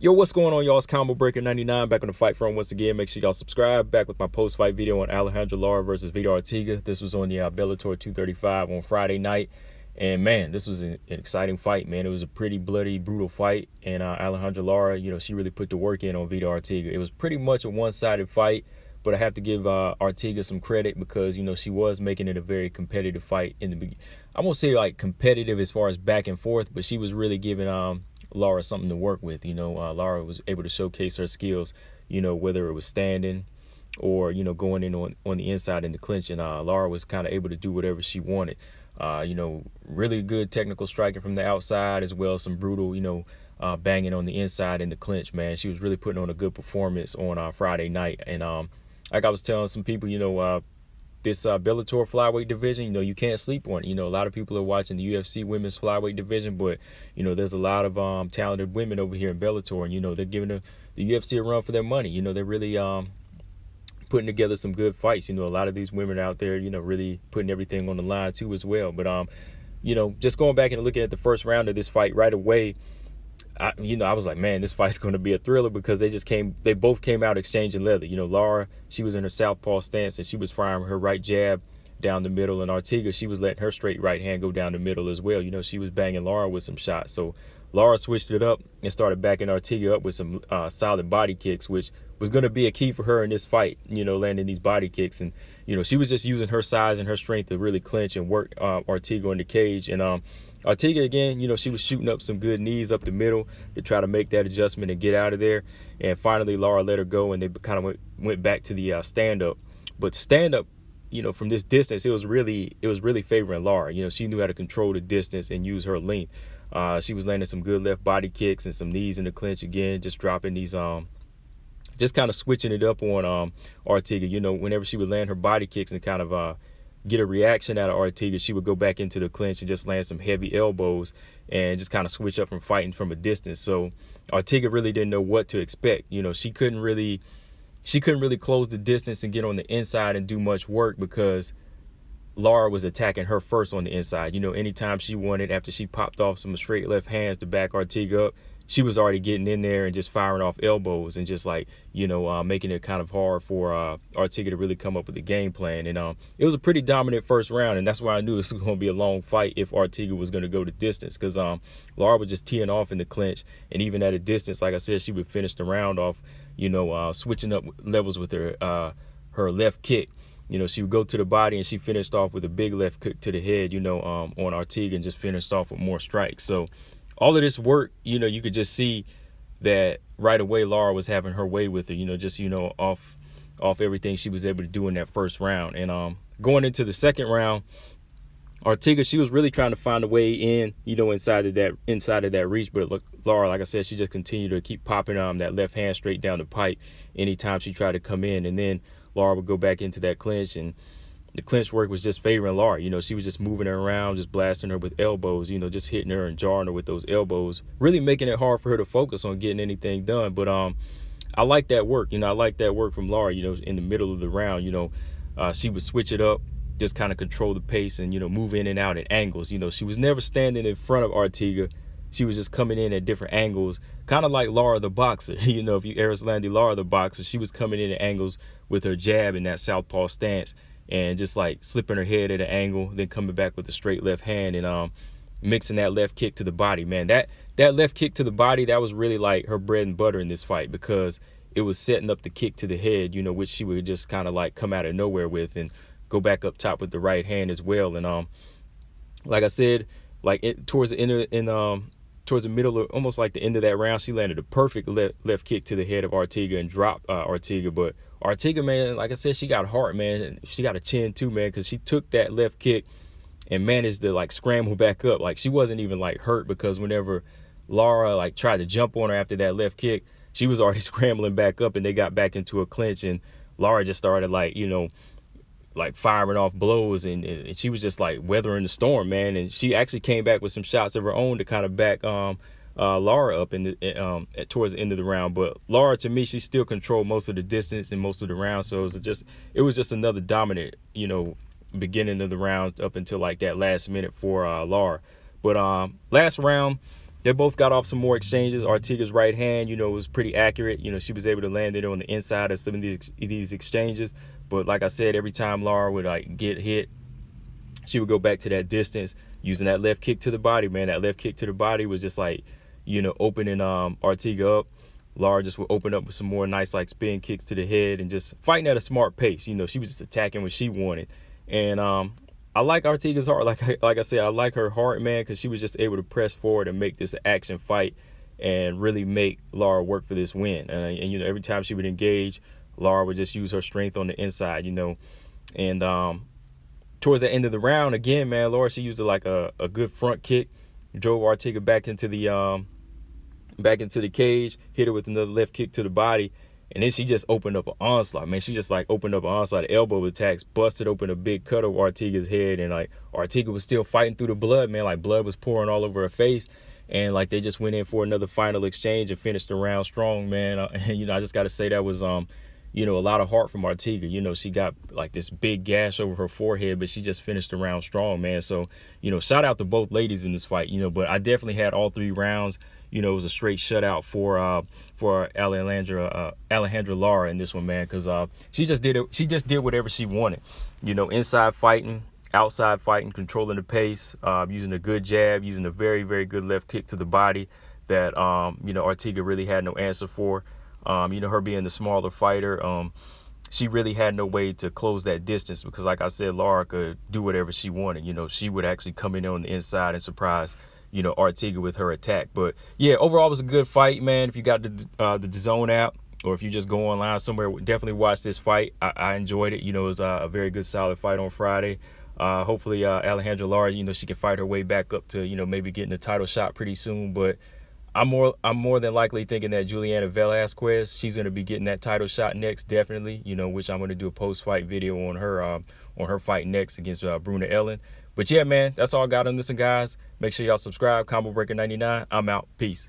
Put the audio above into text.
Yo, what's going on, y'all? It's Combo Breaker 99 back on the Fight Front once again. Make sure y'all subscribe. Back with my post-fight video on Alejandra Lara versus Veta Artega. This was on the Bellator 235 on Friday night. And, man, this was an exciting fight, man. It was a pretty bloody, brutal fight. And Alejandra Lara, she really put the work in on Veta Artega. It was pretty much a one-sided fight. But I have to give Artega some credit because, she was making it a very competitive fight in the beginning. I won't say, like, competitive as far as back and forth, but she was really giving Lara something to work with. Lara was able to showcase her skills, whether it was standing or, going in on the inside in the clinch. And Lara was kind of able to do whatever she wanted. Really good technical striking from the outside, as well as some brutal, banging on the inside in the clinch, man. She was really putting on a good performance on Friday night. And like I was telling some people, this Bellator flyweight division, you can't sleep on it. A lot of people are watching the UFC women's flyweight division, but, there's a lot of talented women over here in Bellator, and, they're giving the UFC a run for their money. They're really putting together some good fights. A lot of these women out there, really putting everything on the line too as well. But, just going back and looking at the first round of this fight right away, I was like, man, this fight's going to be a thriller because they both came out exchanging leather. Lara, she was in her southpaw stance and she was firing her right jab down the middle, and Artega, she was letting her straight right hand go down the middle as well. She was banging Lara with some shots. So Lara switched it up and started backing Artega up with some solid body kicks, which was going to be a key for her in this fight, landing these body kicks. And, she was just using her size and her strength to really clinch and work Artega in the cage. And Artega, again, she was shooting up some good knees up the middle to try to make that adjustment and get out of there. And finally, Lara let her go, and they kind of went back to the stand-up. But the stand-up, from this distance, it was really favoring Lara. She knew how to control the distance and use her length. She was landing some good left body kicks and some knees in the clinch again, just dropping these just kind of switching it up on Artega. Whenever she would land her body kicks and kind of get a reaction out of Artega, she would go back into the clinch and just land some heavy elbows and just kind of switch up from fighting from a distance. So Artega really didn't know what to expect. She couldn't really close the distance and get on the inside and do much work because Lara was attacking her first on the inside. Anytime she wanted, after she popped off some straight left hands to back Artega up, she was already getting in there and just firing off elbows and just making it kind of hard for Artega to really come up with a game plan. And it was a pretty dominant first round, and that's why I knew this was going to be a long fight if Artega was going to go the distance, because Lara was just teeing off in the clinch, and even at a distance, like I said, she would finish the round off, switching up levels with her left kick. She would go to the body, and she finished off with a big left kick to the head, on Artega, and just finished off with more strikes. So all of this work, you could just see that right away Lara was having her way with her, off everything she was able to do in that first round. And going into the second round, Artega, she was really trying to find a way in, inside of that reach. But look, Lara, like I said, she just continued to keep popping that left hand straight down the pipe anytime she tried to come in. And then Lara would go back into that clinch, and the clinch work was just favoring Lara. She was just moving her around, just blasting her with elbows, just hitting her and jarring her with those elbows, really making it hard for her to focus on getting anything done. But I like that work. I like that work from Lara, in the middle of the round. She would switch it up, just kind of control the pace and, move in and out at angles. She was never standing in front of Artega. She was just coming in at different angles, kind of like Lara the boxer. If you Erislandy Lara the boxer, she was coming in at angles with her jab in that southpaw stance and just like slipping her head at an angle, then coming back with a straight left hand and mixing that left kick to the body. Man, that left kick to the body, that was really like her bread and butter in this fight, because it was setting up the kick to the head, which she would just kind of like come out of nowhere with and go back up top with the right hand as well. And like I said, towards the middle, almost like the end of that round, she landed a perfect left kick to the head of Artega and dropped Artega. But Artega, man, like I said, she got heart, man. She got a chin too, man, because she took that left kick and managed to scramble back up. She wasn't even hurt, because whenever Lara tried to jump on her after that left kick, she was already scrambling back up, and they got back into a clinch, and Lara just started firing off blows, and she was just weathering the storm, man. And she actually came back with some shots of her own to kind of back Lara up towards the end of the round. But Lara, to me, she still controlled most of the distance and most of the round. So it was just another dominant, beginning of the round up until that last minute for Lara. But last round, They both got off some more exchanges. Artega's right hand, was pretty accurate. She was able to land it on the inside of some of these exchanges. But like I said, every time Lara would get hit, she would go back to that distance using that left kick to the body, man. That left kick to the body was just opening Artega up. Lara just would open up with some more nice spin kicks to the head and just fighting at a smart pace. She was just attacking what she wanted. And I like Artega's heart. Like I said, I like her heart, man, because she was just able to press forward and make this an action fight and really make Lara work for this win. And every time she would engage, Lara would just use her strength on the inside, And towards the end of the round, again, man, Lara, she used a good front kick, drove Artega back into the cage, hit her with another left kick to the body, and then she just opened up an onslaught, man. She just opened up an onslaught, elbow attacks, busted open a big cut of Artega's head, and Artega was still fighting through the blood, man. Blood was pouring all over her face, and they just went in for another final exchange and finished the round strong, man. And I just got to say that was a lot of heart from Artega. She got this big gash over her forehead, but she just finished the round strong, man. So, shout out to both ladies in this fight, but I definitely had all 3 rounds. It was a straight shutout for Alejandra Lara in this one, man, because she just did whatever she wanted. Inside fighting, outside fighting, controlling the pace, using a good jab, using a very, very good left kick to the body that Artega really had no answer for. Her being the smaller fighter, she really had no way to close that distance because, like I said, Lara could do whatever she wanted. She would actually come in on the inside and surprise, Artega with her attack. But yeah, overall, it was a good fight, man. If you got the DAZN app or if you just go online somewhere, definitely watch this fight. I enjoyed it. It was a very good, solid fight on Friday. Hopefully, Alejandra Lara, she can fight her way back up to, maybe getting a title shot pretty soon. But I'm more than likely thinking that Juliana Velasquez, she's going to be getting that title shot next, definitely, which I'm going to do a post-fight video on her fight next against Bruna Ellen. But yeah, man, that's all I got on this one, guys. Make sure y'all subscribe. Combo Breaker 99. I'm out. Peace.